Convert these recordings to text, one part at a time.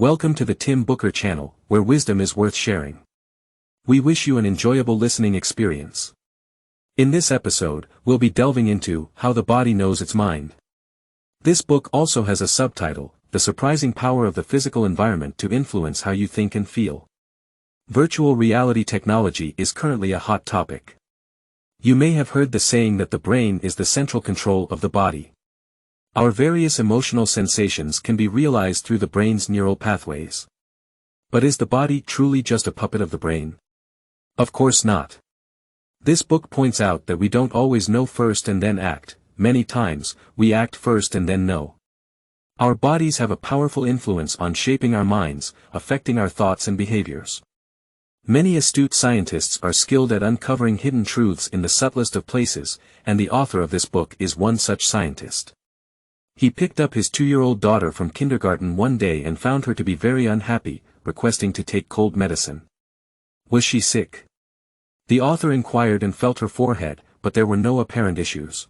Welcome to the Tim Booker channel, where wisdom is worth sharing. We wish you an enjoyable listening experience. In this episode, we'll be delving into How the Body Knows Its Mind. This book also has a subtitle, The Surprising Power of the Physical Environment to Influence How You Think and Feel. Virtual reality technology is currently a hot topic. You may have heard the saying that the brain is the central control of the body. Our various emotional sensations can be realized through the brain's neural pathways. But is the body truly just a puppet of the brain? Of course not. This book points out that we don't always know first and then act. Many times, we act first and then know. Our bodies have a powerful influence on shaping our minds, affecting our thoughts and behaviors. Many astute scientists are skilled at uncovering hidden truths in the subtlest of places, and the author of this book is one such scientist. He picked up his 2-year-old daughter from kindergarten one day and found her to be very unhappy, requesting to take cold medicine. Was she sick? The author inquired and felt her forehead, but there were no apparent issues.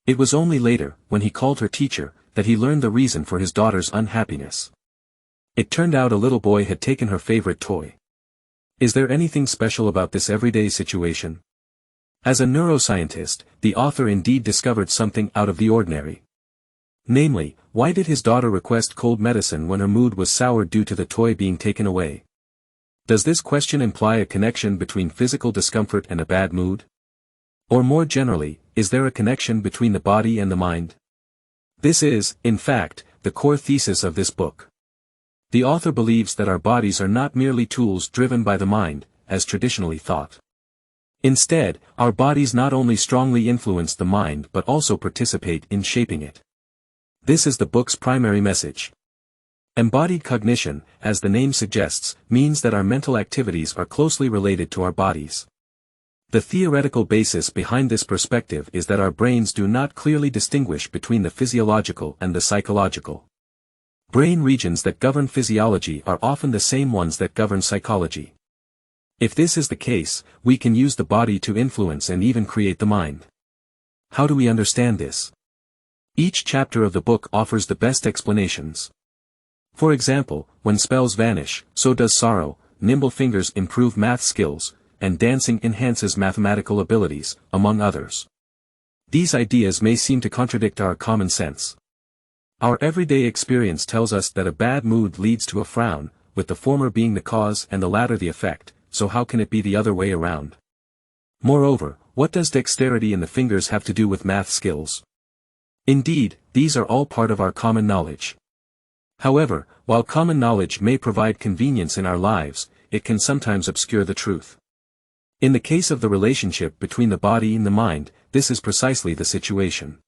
It was only later, when he called her teacher, that he learned the reason for his daughter's unhappiness. It turned out a little boy had taken her favorite toy. Is there anything special about this everyday situation? As a neuroscientist, the author indeed discovered something out of the ordinary. Namely, why did his daughter request cold medicine when her mood was sour due to the toy being taken away? Does this question imply a connection between physical discomfort and a bad mood? Or more generally, is there a connection between the body and the mind? This is, in fact, the core thesis of this book. The author believes that our bodies are not merely tools driven by the mind, as traditionally thought. Instead, our bodies not only strongly influence the mind but also participate in shaping it. This is the book's primary message. Embodied cognition, as the name suggests, means that our mental activities are closely related to our bodies. The theoretical basis behind this perspective is that our brains do not clearly distinguish between the physiological and the psychological. Brain regions that govern physiology are often the same ones that govern psychology. If this is the case, we can use the body to influence and even create the mind. How do we understand this? Each chapter of the book offers the best explanations. For example, when spells vanish, so does sorrow, nimble fingers improve math skills, and dancing enhances mathematical abilities, among others. These ideas may seem to contradict our common sense. Our everyday experience tells us that a bad mood leads to a frown, with the former being the cause and the latter the effect, so how can it be the other way around? Moreover, what does dexterity in the fingers have to do with math skills? Indeed, these are all part of our common knowledge. However, while common knowledge may provide convenience in our lives, it can sometimes obscure the truth. In the case of the relationship between the body and the mind, this is precisely the situation.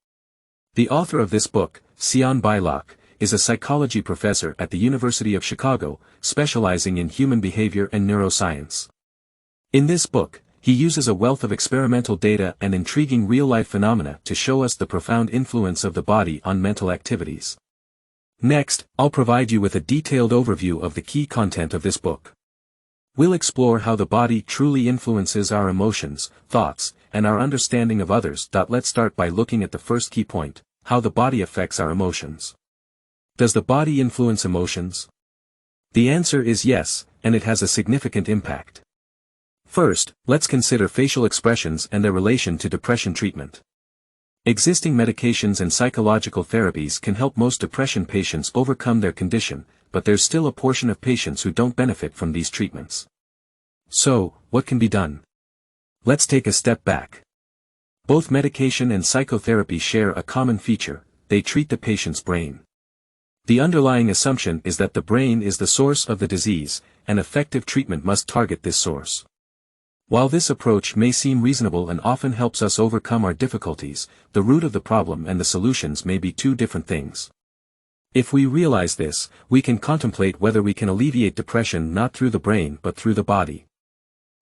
The author of this book, Sion Beilock, is a psychology professor at the University of Chicago, specializing in human behavior and neuroscience. In this book, he uses a wealth of experimental data and intriguing real-life phenomena to show us the profound influence of the body on mental activities. Next, I'll provide you with a detailed overview of the key content of this book. We'll explore how the body truly influences our emotions, thoughts, and our understanding of others. Let's start by looking at the first key point, how the body affects our emotions. Does the body influence emotions? The answer is yes, and it has a significant impact. First, let's consider facial expressions and their relation to depression treatment. Existing medications and psychological therapies can help most depression patients overcome their condition, but there's still a portion of patients who don't benefit from these treatments. So, what can be done? Let's take a step back. Both medication and psychotherapy share a common feature: they treat the patient's brain. The underlying assumption is that the brain is the source of the disease, and effective treatment must target this source. While this approach may seem reasonable and often helps us overcome our difficulties, the root of the problem and the solutions may be two different things. If we realize this, we can contemplate whether we can alleviate depression not through the brain but through the body.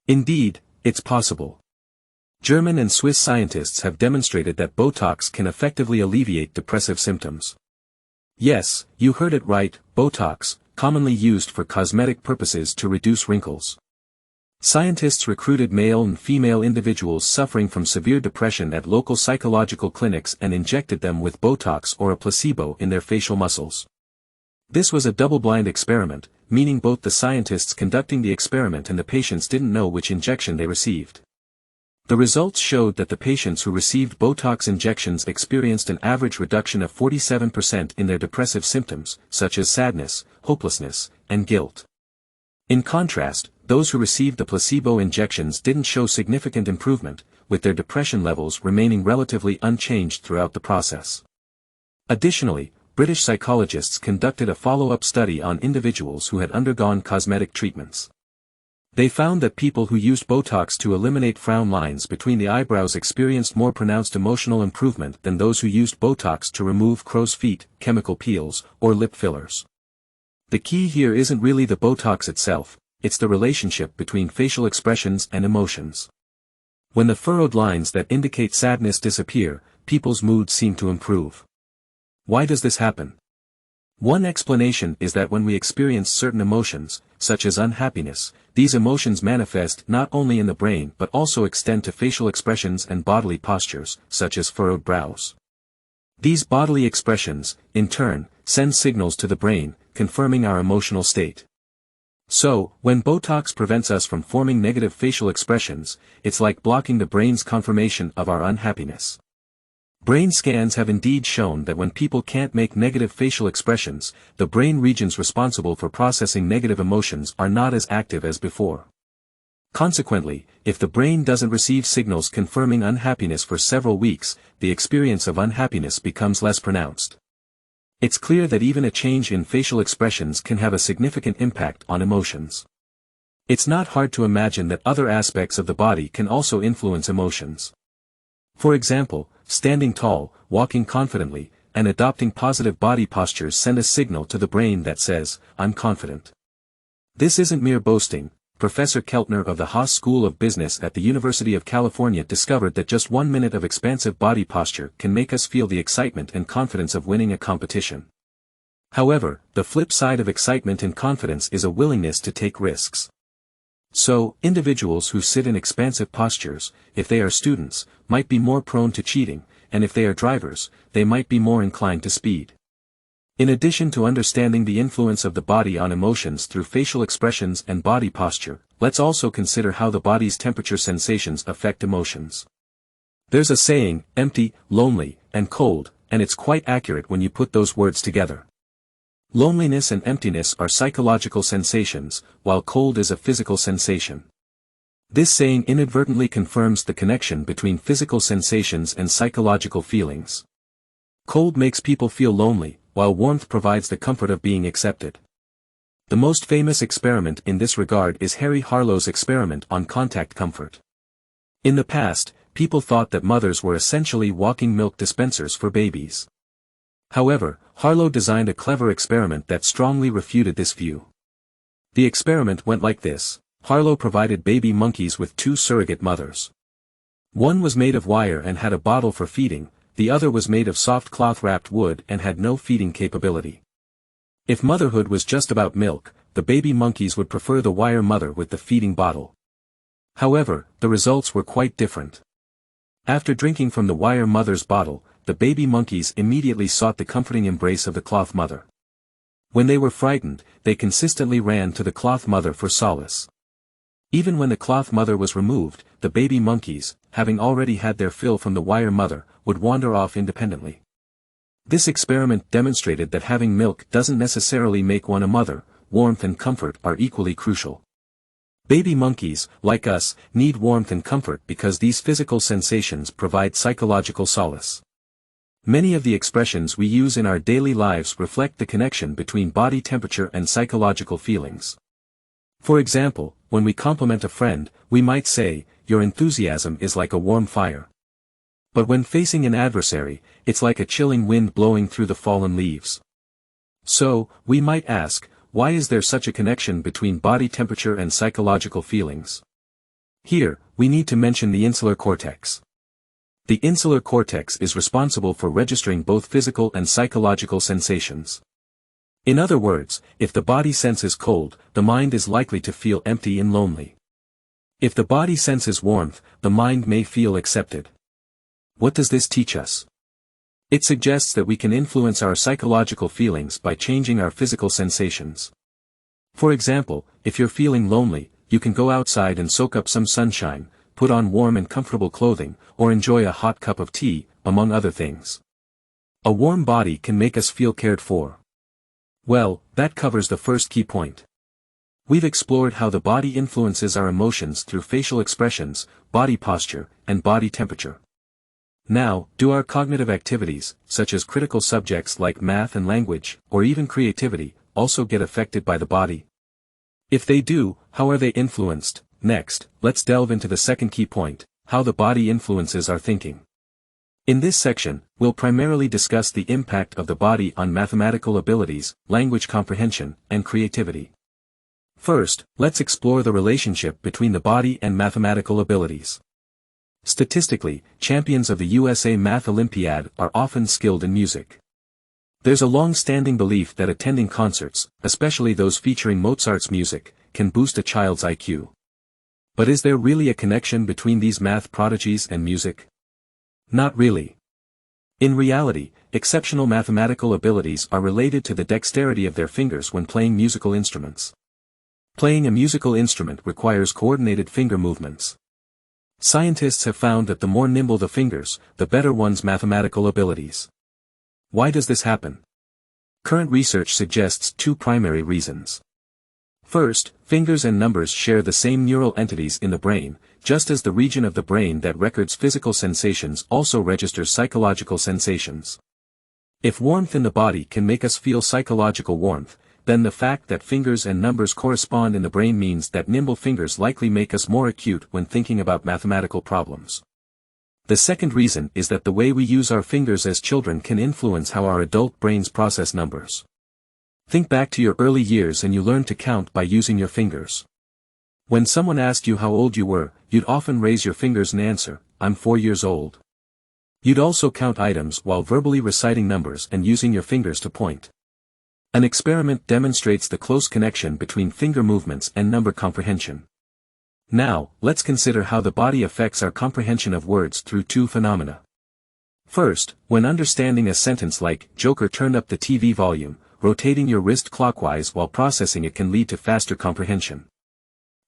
Indeed, it's possible. German and Swiss scientists have demonstrated that Botox can effectively alleviate depressive symptoms. Yes, you heard it right, Botox, commonly used for cosmetic purposes to reduce wrinkles. Scientists recruited male and female individuals suffering from severe depression at local psychological clinics and injected them with Botox or a placebo in their facial muscles. This was a double-blind experiment, meaning both the scientists conducting the experiment and the patients didn't know which injection they received. The results showed that the patients who received Botox injections experienced an average reduction of 47% in their depressive symptoms, such as sadness, hopelessness, and guilt. In contrast, those who received the placebo injections didn't show significant improvement, with their depression levels remaining relatively unchanged throughout the process. Additionally, British psychologists conducted a follow-up study on individuals who had undergone cosmetic treatments. They found that people who used Botox to eliminate frown lines between the eyebrows experienced more pronounced emotional improvement than those who used Botox to remove crow's feet, chemical peels, or lip fillers. The key here isn't really the Botox itself, it's the relationship between facial expressions and emotions. When the furrowed lines that indicate sadness disappear, people's moods seem to improve. Why does this happen? One explanation is that when we experience certain emotions, such as unhappiness, these emotions manifest not only in the brain but also extend to facial expressions and bodily postures, such as furrowed brows. These bodily expressions, in turn, send signals to the brain, confirming our emotional state. So, when Botox prevents us from forming negative facial expressions, it's like blocking the brain's confirmation of our unhappiness. Brain scans have indeed shown that when people can't make negative facial expressions, the brain regions responsible for processing negative emotions are not as active as before. Consequently, if the brain doesn't receive signals confirming unhappiness for several weeks, the experience of unhappiness becomes less pronounced. It's clear that even a change in facial expressions can have a significant impact on emotions. It's not hard to imagine that other aspects of the body can also influence emotions. For example, standing tall, walking confidently, and adopting positive body postures send a signal to the brain that says, "I'm confident." This isn't mere boasting. Professor Keltner of the Haas School of Business at the University of California discovered that just 1 minute of expansive body posture can make us feel the excitement and confidence of winning a competition. However, the flip side of excitement and confidence is a willingness to take risks. So, individuals who sit in expansive postures, if they are students, might be more prone to cheating, and if they are drivers, they might be more inclined to speed. In addition to understanding the influence of the body on emotions through facial expressions and body posture, let's also consider how the body's temperature sensations affect emotions. There's a saying, empty, lonely, and cold, and it's quite accurate when you put those words together. Loneliness and emptiness are psychological sensations, while cold is a physical sensation. This saying inadvertently confirms the connection between physical sensations and psychological feelings. Cold makes people feel lonely, while warmth provides the comfort of being accepted. The most famous experiment in this regard is Harry Harlow's experiment on contact comfort. In the past, people thought that mothers were essentially walking milk dispensers for babies. However, Harlow designed a clever experiment that strongly refuted this view. The experiment went like this. Harlow provided baby monkeys with 2 surrogate mothers. One was made of wire and had a bottle for feeding, the other was made of soft cloth-wrapped wood and had no feeding capability. If motherhood was just about milk, the baby monkeys would prefer the wire mother with the feeding bottle. However, the results were quite different. After drinking from the wire mother's bottle, the baby monkeys immediately sought the comforting embrace of the cloth mother. When they were frightened, they consistently ran to the cloth mother for solace. Even when the cloth mother was removed, the baby monkeys, having already had their fill from the wire mother, would wander off independently. This experiment demonstrated that having milk doesn't necessarily make one a mother. Warmth and comfort are equally crucial. Baby monkeys, like us, need warmth and comfort because these physical sensations provide psychological solace. Many of the expressions we use in our daily lives reflect the connection between body temperature and psychological feelings. For example, when we compliment a friend, we might say, "Your enthusiasm is like a warm fire." But when facing an adversary, it's like a chilling wind blowing through the fallen leaves. So, we might ask, why is there such a connection between body temperature and psychological feelings? Here, we need to mention the insular cortex. The insular cortex is responsible for registering both physical and psychological sensations. In other words, if the body senses cold, the mind is likely to feel empty and lonely. If the body senses warmth, the mind may feel accepted. What does this teach us? It suggests that we can influence our psychological feelings by changing our physical sensations. For example, if you're feeling lonely, you can go outside and soak up some sunshine, put on warm and comfortable clothing, or enjoy a hot cup of tea, among other things. A warm body can make us feel cared for. Well, that covers the first key point. We've explored how the body influences our emotions through facial expressions, body posture, and body temperature. Now, do our cognitive activities, such as critical subjects like math and language, or even creativity, also get affected by the body? If they do, how are they influenced? Next, let's delve into the second key point, how the body influences our thinking. In this section, we'll primarily discuss the impact of the body on mathematical abilities, language comprehension, and creativity. First, let's explore the relationship between the body and mathematical abilities. Statistically, champions of the USA Math Olympiad are often skilled in music. There's a long-standing belief that attending concerts, especially those featuring Mozart's music, can boost a child's IQ. But is there really a connection between these math prodigies and music? Not really. In reality, exceptional mathematical abilities are related to the dexterity of their fingers when playing musical instruments. Playing a musical instrument requires coordinated finger movements. Scientists have found that the more nimble the fingers, the better one's mathematical abilities. Why does this happen? Current research suggests two primary reasons. First, fingers and numbers share the same neural entities in the brain, just as the region of the brain that records physical sensations also registers psychological sensations. If warmth in the body can make us feel psychological warmth, then the fact that fingers and numbers correspond in the brain means that nimble fingers likely make us more acute when thinking about mathematical problems. The second reason is that the way we use our fingers as children can influence how our adult brains process numbers. Think back to your early years and you learned to count by using your fingers. When someone asked you how old you were, you'd often raise your fingers and answer, "I'm 4 years old." You'd also count items while verbally reciting numbers and using your fingers to point. An experiment demonstrates the close connection between finger movements and number comprehension. Now, let's consider how the body affects our comprehension of words through two phenomena. First, when understanding a sentence like, "Joker turned up the TV volume," rotating your wrist clockwise while processing it can lead to faster comprehension.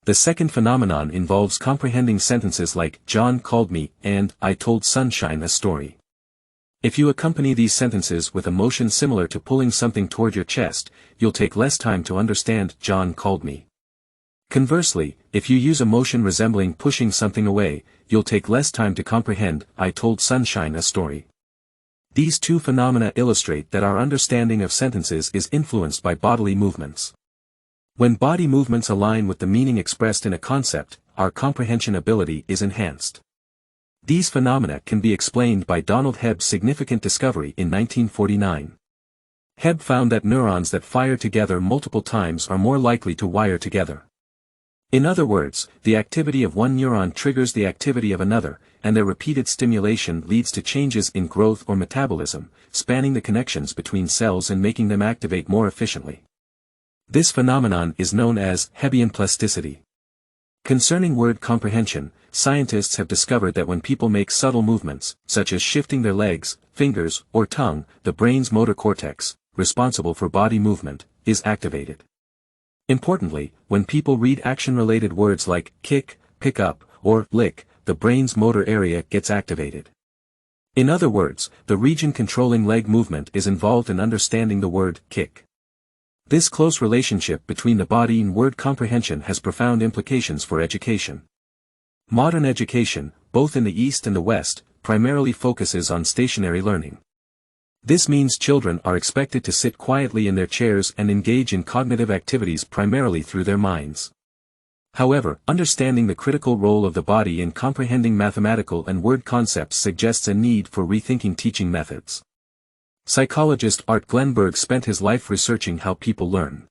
The second phenomenon involves comprehending sentences like, "John called me," and "I told Sunshine a story." If you accompany these sentences with a motion similar to pulling something toward your chest, you'll take less time to understand, "John called me." Conversely, if you use a motion resembling pushing something away, you'll take less time to comprehend, "I told Sunshine a story." These two phenomena illustrate that our understanding of sentences is influenced by bodily movements. When body movements align with the meaning expressed in a concept, our comprehension ability is enhanced. These phenomena can be explained by Donald Hebb's significant discovery in 1949. Hebb found that neurons that fire together multiple times are more likely to wire together. In other words, the activity of one neuron triggers the activity of another, and their repeated stimulation leads to changes in growth or metabolism, spanning the connections between cells and making them activate more efficiently. This phenomenon is known as Hebbian plasticity. Concerning word comprehension, scientists have discovered that when people make subtle movements, such as shifting their legs, fingers, or tongue, the brain's motor cortex, responsible for body movement, is activated. Importantly, when people read action-related words like kick, pick up, or lick, the brain's motor area gets activated. In other words, the region controlling leg movement is involved in understanding the word kick. This close relationship between the body and word comprehension has profound implications for education. Modern education, both in the East and the West, primarily focuses on stationary learning. This means children are expected to sit quietly in their chairs and engage in cognitive activities primarily through their minds. However, understanding the critical role of the body in comprehending mathematical and word concepts suggests a need for rethinking teaching methods. Psychologist Art Glenberg spent his life researching how people learn.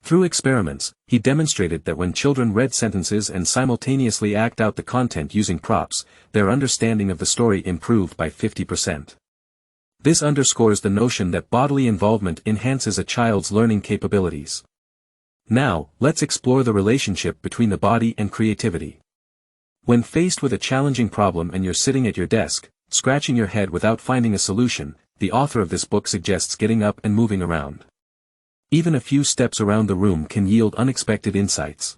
Through experiments, he demonstrated that when children read sentences and simultaneously act out the content using props, their understanding of the story improved by 50%. This underscores the notion that bodily involvement enhances a child's learning capabilities. Now, let's explore the relationship between the body and creativity. When faced with a challenging problem and you're sitting at your desk, Scratching your head without finding a solution, the author of this book suggests getting up and moving around. Even a few steps around the room can yield unexpected insights.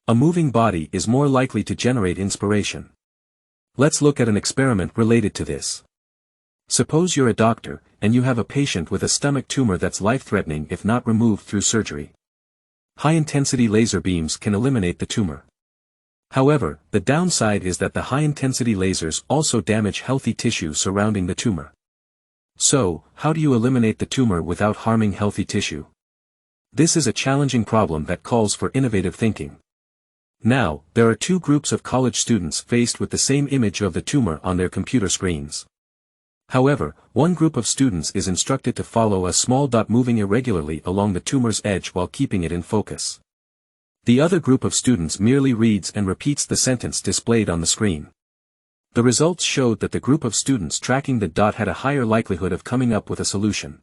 A moving body is more likely to generate inspiration. Let's look at an experiment related to this. Suppose you're a doctor, and you have a patient with a stomach tumor that's life-threatening if not removed through surgery. High-intensity laser beams can eliminate the tumor. However, the downside is that the high-intensity lasers also damage healthy tissue surrounding the tumor. So, how do you eliminate the tumor without harming healthy tissue? This is a challenging problem that calls for innovative thinking. Now, there are two groups of college students faced with the same image of the tumor on their computer screens. However, one group of students is instructed to follow a small dot moving irregularly along the tumor's edge while keeping it in focus. The other group of students merely reads and repeats the sentence displayed on the screen. The results showed that the group of students tracking the dot had a higher likelihood of coming up with a solution.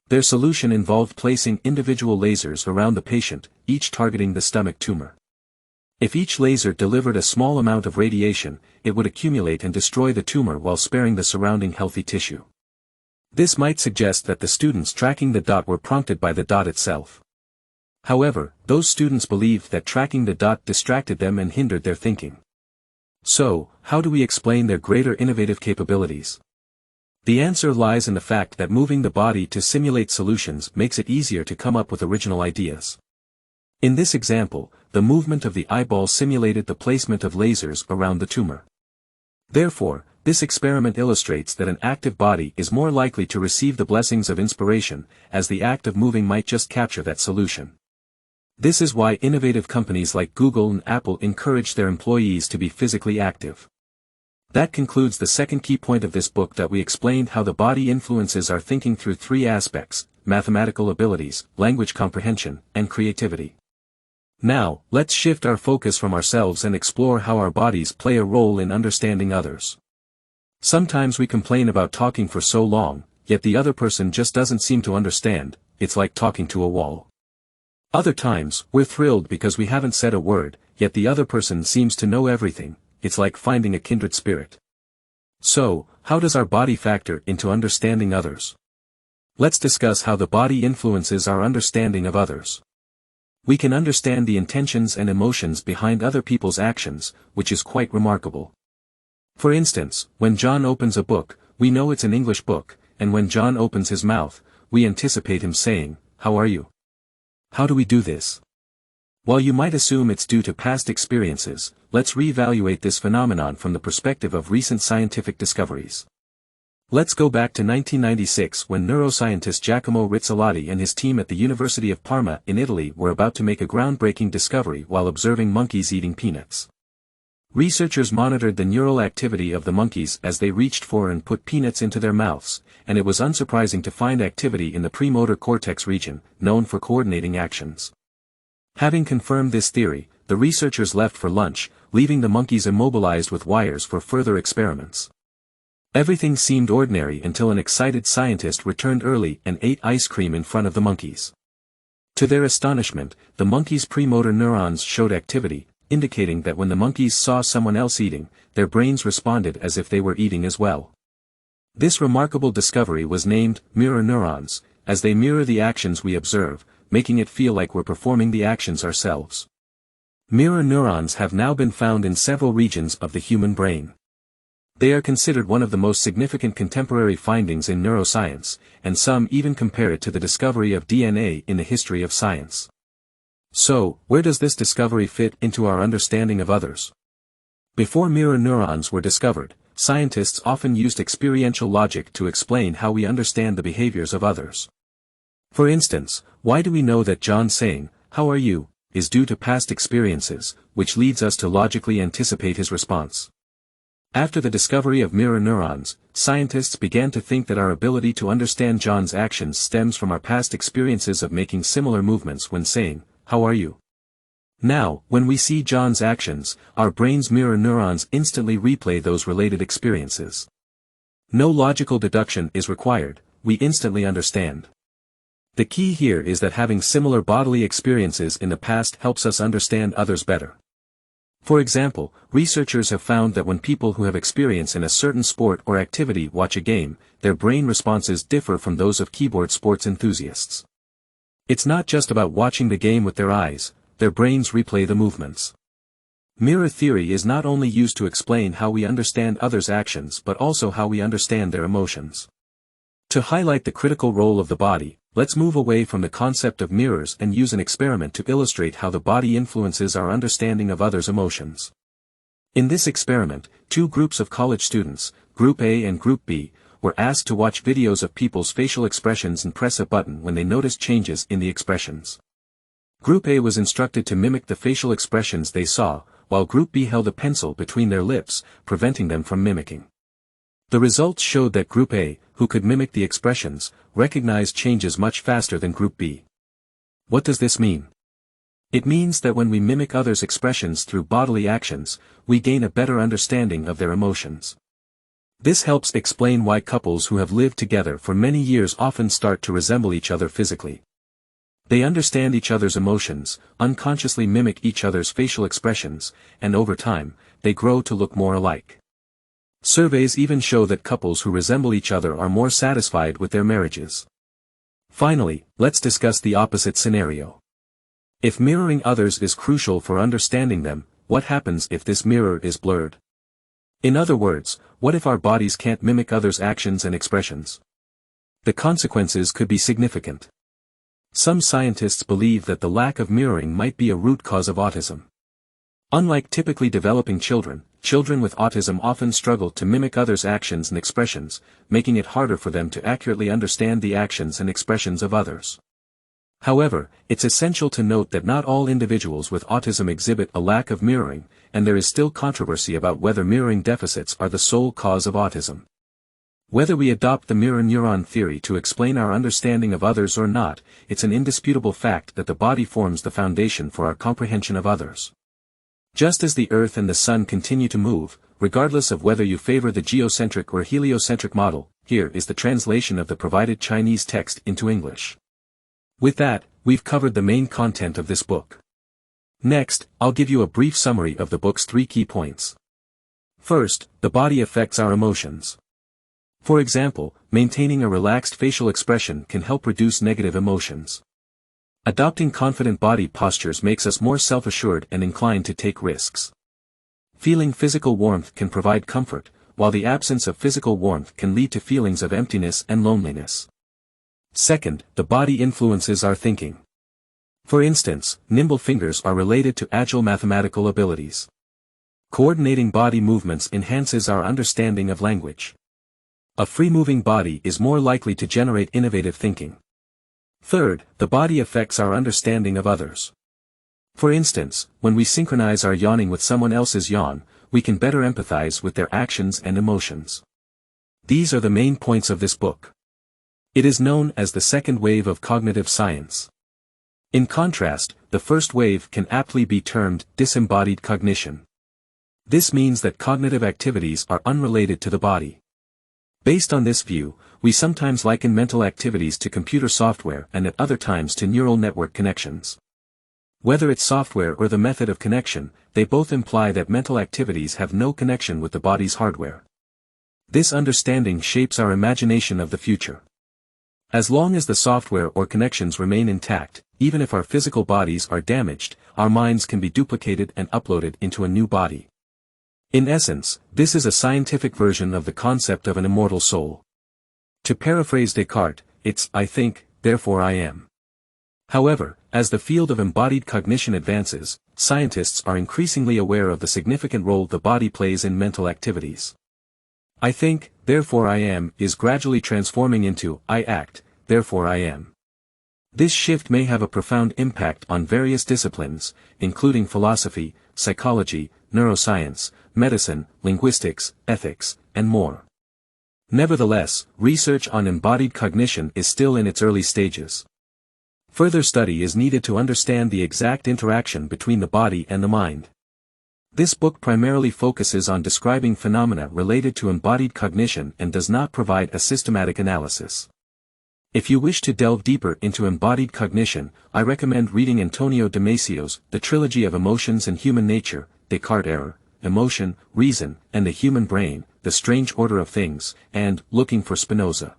Their solution involved placing individual lasers around the patient, each targeting the stomach tumor. If each laser delivered a small amount of radiation, it would accumulate and destroy the tumor while sparing the surrounding healthy tissue. This might suggest that the students tracking the dot were prompted by the dot itself. However, those students believed that tracking the dot distracted them and hindered their thinking. So, how do we explain their greater innovative capabilities? The answer lies in the fact that moving the body to simulate solutions makes it easier to come up with original ideas. In this example, the movement of the eyeball simulated the placement of lasers around the tumor. Therefore, this experiment illustrates that an active body is more likely to receive the blessings of inspiration, as the act of moving might just capture that solution. This is why innovative companies like Google and Apple encourage their employees to be physically active. That concludes the second key point of this book, that we explained how the body influences our thinking through three aspects: mathematical abilities, language comprehension, and creativity. Now, let's shift our focus from ourselves and explore how our bodies play a role in understanding others. Sometimes we complain about talking for so long, yet the other person just doesn't seem to understand. It's like talking to a wall. Other times, we're thrilled because we haven't said a word, yet the other person seems to know everything. It's like finding a kindred spirit. So, how does our body factor into understanding others? Let's discuss how the body influences our understanding of others. We can understand the intentions and emotions behind other people's actions, which is quite remarkable. For instance, when John opens a book, we know it's an English book, and when John opens his mouth, we anticipate him saying, "How are you?" How do we do this? While you might assume it's due to past experiences, let's reevaluate this phenomenon from the perspective of recent scientific discoveries. Let's go back to 1996, when neuroscientist Giacomo Rizzolatti and his team at the University of Parma in Italy were about to make a groundbreaking discovery while observing monkeys eating peanuts. Researchers monitored the neural activity of the monkeys as they reached for and put peanuts into their mouths, and it was unsurprising to find activity in the premotor cortex region, known for coordinating actions. Having confirmed this theory, the researchers left for lunch, leaving the monkeys immobilized with wires for further experiments. Everything seemed ordinary until an excited scientist returned early and ate ice cream in front of the monkeys. To their astonishment, the monkeys' premotor neurons showed activity, indicating that when the monkeys saw someone else eating, their brains responded as if they were eating as well. This remarkable discovery was named mirror neurons, as they mirror the actions we observe, making it feel like we're performing the actions ourselves. Mirror neurons have now been found in several regions of the human brain. They are considered one of the most significant contemporary findings in neuroscience, and some even compare it to the discovery of DNA in the history of science. So, where does this discovery fit into our understanding of others? Before mirror neurons were discovered, scientists often used experiential logic to explain how we understand the behaviors of others. For instance, why do we know that John saying, "How are you?" is due to past experiences, which leads us to logically anticipate his response. After the discovery of mirror neurons, scientists began to think that our ability to understand John's actions stems from our past experiences of making similar movements when saying, "How are you?" Now, when we see John's actions, our brain's mirror neurons instantly replay those related experiences. No logical deduction is required, we instantly understand. The key here is that having similar bodily experiences in the past helps us understand others better. For example, researchers have found that when people who have experience in a certain sport or activity watch a game, their brain responses differ from those of keyboard sports enthusiasts. It's not just about watching the game with their eyes, their brains replay the movements. Mirror theory is not only used to explain how we understand others' actions but also how we understand their emotions. To highlight the critical role of the body, let's move away from the concept of mirrors and use an experiment to illustrate how the body influences our understanding of others' emotions. In this experiment, two groups of college students, Group A and Group B, were asked to watch videos of people's facial expressions and press a button when they noticed changes in the expressions. Group A was instructed to mimic the facial expressions they saw, while Group B held a pencil between their lips, preventing them from mimicking. The results showed that Group A, who could mimic the expressions, recognized changes much faster than Group B. What does this mean? It means that when we mimic others' expressions through bodily actions, we gain a better understanding of their emotions. This helps explain why couples who have lived together for many years often start to resemble each other physically. They understand each other's emotions, unconsciously mimic each other's facial expressions, and over time, they grow to look more alike. Surveys even show that couples who resemble each other are more satisfied with their marriages. Finally, let's discuss the opposite scenario. If mirroring others is crucial for understanding them, what happens if this mirror is blurred? In other words, what if our bodies can't mimic others' actions and expressions? The consequences could be significant. Some scientists believe that the lack of mirroring might be a root cause of autism. Unlike typically developing children, children with autism often struggle to mimic others' actions and expressions, making it harder for them to accurately understand the actions and expressions of others. However, it's essential to note that not all individuals with autism exhibit a lack of mirroring, and there is still controversy about whether mirroring deficits are the sole cause of autism. Whether we adopt the mirror neuron theory to explain our understanding of others or not, it's an indisputable fact that the body forms the foundation for our comprehension of others. Just as the Earth and the Sun continue to move, regardless of whether you favor the geocentric or heliocentric model, here is the translation of the provided Chinese text into English. With that, we've covered the main content of this book. Next, I'll give you a brief summary of the book's 3 key points. First, the body affects our emotions. For example, maintaining a relaxed facial expression can help reduce negative emotions. Adopting confident body postures makes us more self-assured and inclined to take risks. Feeling physical warmth can provide comfort, while the absence of physical warmth can lead to feelings of emptiness and loneliness. Second, the body influences our thinking. For instance, nimble fingers are related to agile mathematical abilities. Coordinating body movements enhances our understanding of language. A free-moving body is more likely to generate innovative thinking. Third, the body affects our understanding of others. For instance, when we synchronize our yawning with someone else's yawn, we can better empathize with their actions and emotions. These are the main points of this book. It is known as the second wave of cognitive science. In contrast, the first wave can aptly be termed disembodied cognition. This means that cognitive activities are unrelated to the body. Based on this view, we sometimes liken mental activities to computer software and at other times to neural network connections. Whether it's software or the method of connection, they both imply that mental activities have no connection with the body's hardware. This understanding shapes our imagination of the future. As long as the software or connections remain intact, even if our physical bodies are damaged, our minds can be duplicated and uploaded into a new body. In essence, this is a scientific version of the concept of an immortal soul. To paraphrase Descartes, it's "I think, therefore I am." However, as the field of embodied cognition advances, scientists are increasingly aware of the significant role the body plays in mental activities. "I think, therefore I am" is gradually transforming into "I act, therefore I am." This shift may have a profound impact on various disciplines, including philosophy, psychology, neuroscience, medicine, linguistics, ethics, and more. Nevertheless, research on embodied cognition is still in its early stages. Further study is needed to understand the exact interaction between the body and the mind. This book primarily focuses on describing phenomena related to embodied cognition and does not provide a systematic analysis. If you wish to delve deeper into embodied cognition, I recommend reading Antonio Damasio's The Trilogy of Emotions and Human Nature, Descartes' Error, Emotion, Reason, and the Human Brain, The Strange Order of Things, and Looking for Spinoza.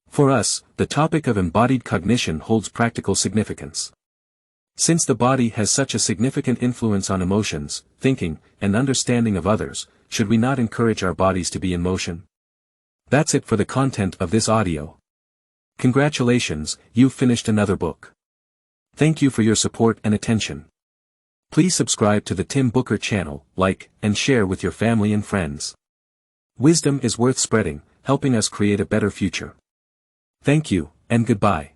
For us, the topic of embodied cognition holds practical significance. Since the body has such a significant influence on emotions, thinking, and understanding of others, should we not encourage our bodies to be in motion? That's it for the content of this audio. Congratulations, you've finished another book. Thank you for your support and attention. Please subscribe to the Tim Booker channel, like, and share with your family and friends. Wisdom is worth spreading, helping us create a better future. Thank you, and goodbye.